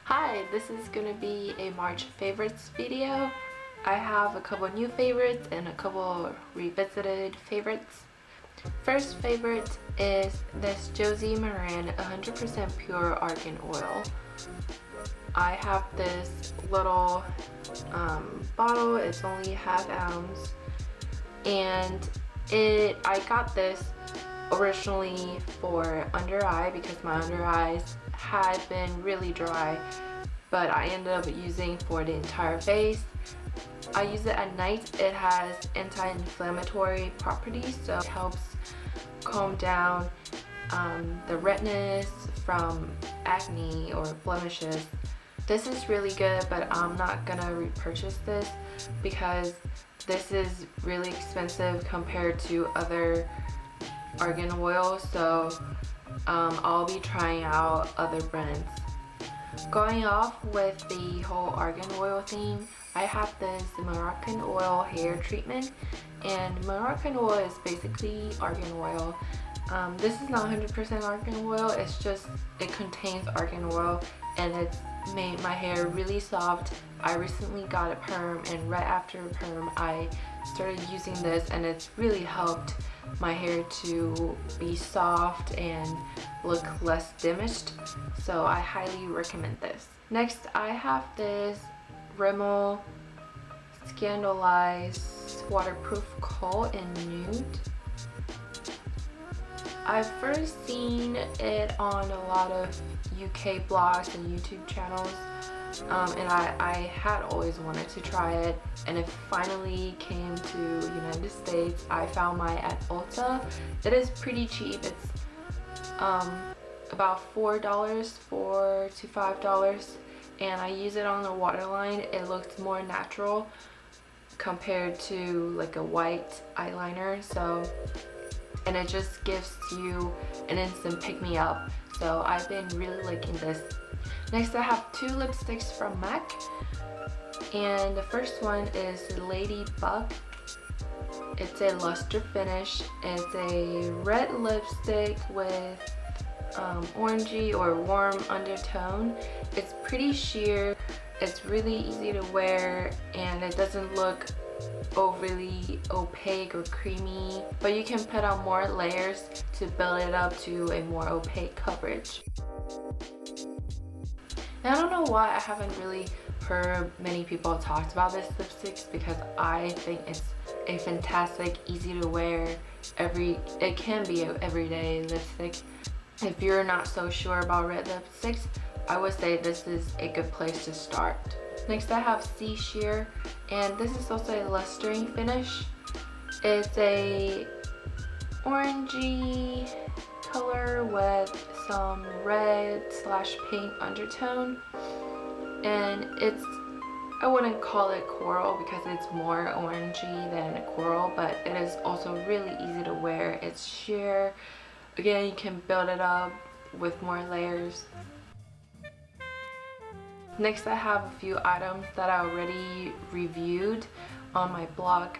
Hi, this is gonna be a March favorites video. I have a couple new favorites and a couple revisited favorites. First favorite is this Josie Maran 100% pure argan oil. I have this little bottle. It's only ½ ounce, and I got this originally for under eye because my under eyes had been really dry, but I ended up using for the entire face. I use it at night. It has anti-inflammatory properties, so it helps calm down the redness from acne or blemishes. This is really good, but I'm not gonna repurchase this because this is really expensive compared to other argan oil, so I'll be trying out other brands. Going off with the whole argan oil theme, I have this Moroccan oil hair treatment, and Moroccan oil is basically argan oil. This is not 100% argan oil, it's just, it contains argan oil, and it's made my hair really soft. I recently got a perm, and right after the perm I started using this, and it's really helped my hair to be soft and look less damaged, so I highly recommend this. Next, I have this Rimmel Scandalize Waterproof Kohl in Nude. I've first seen it on a lot of UK blogs and YouTube channels, and I had always wanted to try it, and it finally came to United States. I found mine at Ulta. It is pretty cheap. It's about $4 to $5, and I use it on the waterline. It looks more natural compared to like a white eyeliner, so, and it just gives you an instant pick-me-up, so I've been really liking this. Next, I have two lipsticks from MAC, and the first one is Ladybug. It's a luster finish. It's a red lipstick with orangey or warm undertone. It's pretty sheer. It's really easy to wear, and it doesn't look overly opaque or creamy, but you can put on more layers to build it up to a more opaque coverage. Now, I don't know why I haven't really heard many people talk about this lipstick, because I think it's a fantastic, easy to wear, it can be an everyday lipstick. If you're not so sure about red lipsticks, I would say this is a good place to start. Next, I have Sea Sheer, and this is also a lustering finish. It's a orangey color with some red/pink undertone, and it's, I wouldn't call it coral because it's more orangey than coral, but it is also really easy to wear. It's sheer. Again, you can build it up with more layers. Next, I have a few items that I already reviewed on my blog,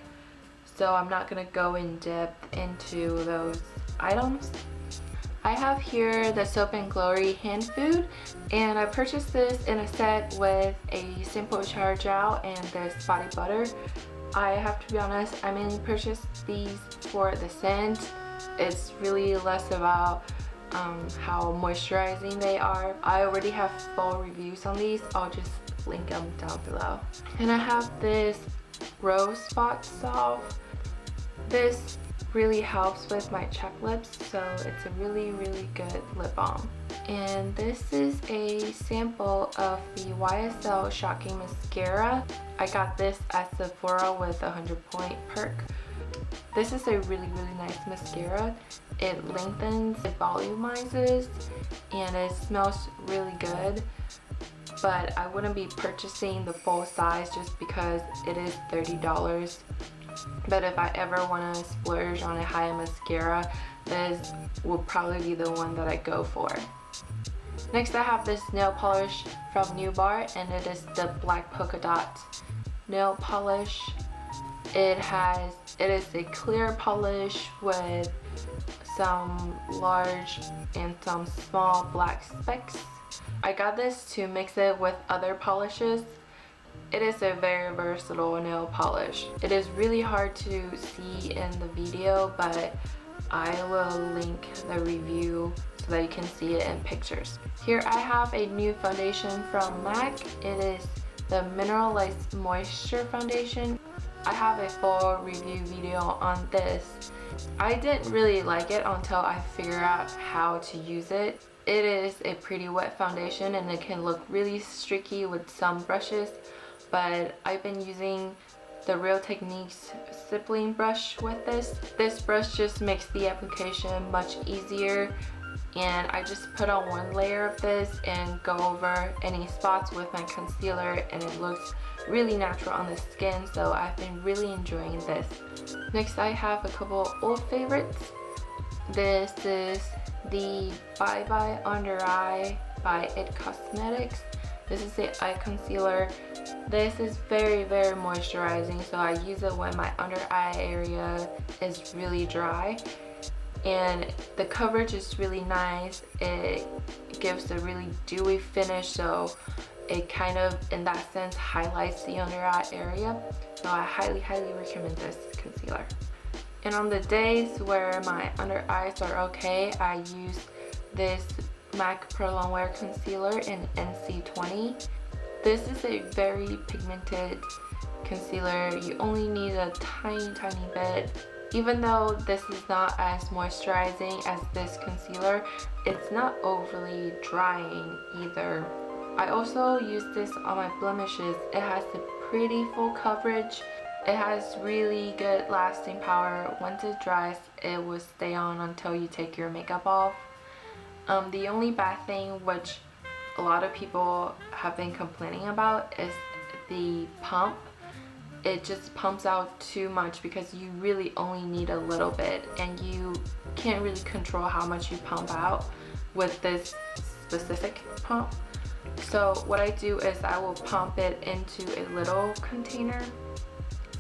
so I'm not going to go in depth into those items. I have here the Soap & Glory hand food, and I purchased this in a set with a simple shower gel and this body butter. I have to be honest, I mainly purchased these for the scent. It's really less about how moisturizing they are. I already have full reviews on these. I'll just link them down below. And I have this Rosebud salve. This really helps with my chapped lips, so it's a really good lip balm. And this is a sample of the YSL Shocking Mascara. I got this at Sephora with a 100-point perk. This is a really nice mascara. It lengthens, it volumizes, and it smells really good. But I wouldn't be purchasing the full size just because it is $30. But if I ever want to splurge on a high-end mascara, this will probably be the one that I go for. Next, I have this nail polish from Nubar, and it is the Black Polka Dot nail polish. It is a clear polish with some large and some small black specks. I got this to mix it with other polishes. It is a very versatile nail polish. It is really hard to see in the video, but I will link the review so that you can see it in pictures. Here I have a new foundation from MAC. It is the Mineralize Moisture Foundation. I have a full review video on this. I didn't really like it until I figured out how to use it. It is a pretty wet foundation and it can look really streaky with some brushes, but I've been using the Real Techniques stippling brush with this. This brush just makes the application much easier, and I just put on one layer of this and go over any spots with my concealer, and it looks really natural on the skin, so I've been really enjoying this. Next I have a couple old favorites. This is the Bye Bye Under Eye by It Cosmetics. This is the eye concealer. This is very moisturizing, so I use it when my under eye area is really dry, and the coverage is really nice. It gives a really dewy finish, so it kind of in that sense highlights the under eye area, so I highly recommend this concealer. And on the days where my under eyes are okay, I use this MAC Pro Longwear Concealer in NC20. This is a very pigmented concealer. You only need a tiny bit. Even though this is not as moisturizing as this concealer, it's not overly drying either. I also use this on my blemishes. It has a pretty full coverage. It has really good lasting power. Once it dries, it will stay on until you take your makeup off. The only bad thing, which a lot of people have been complaining about, is the pump. It just pumps out too much because you really only need a little bit, and you can't really control how much you pump out with this specific pump. So what I do is I will pump it into a little container.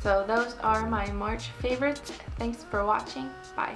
So those are my March favorites. Thanks for watching. Bye.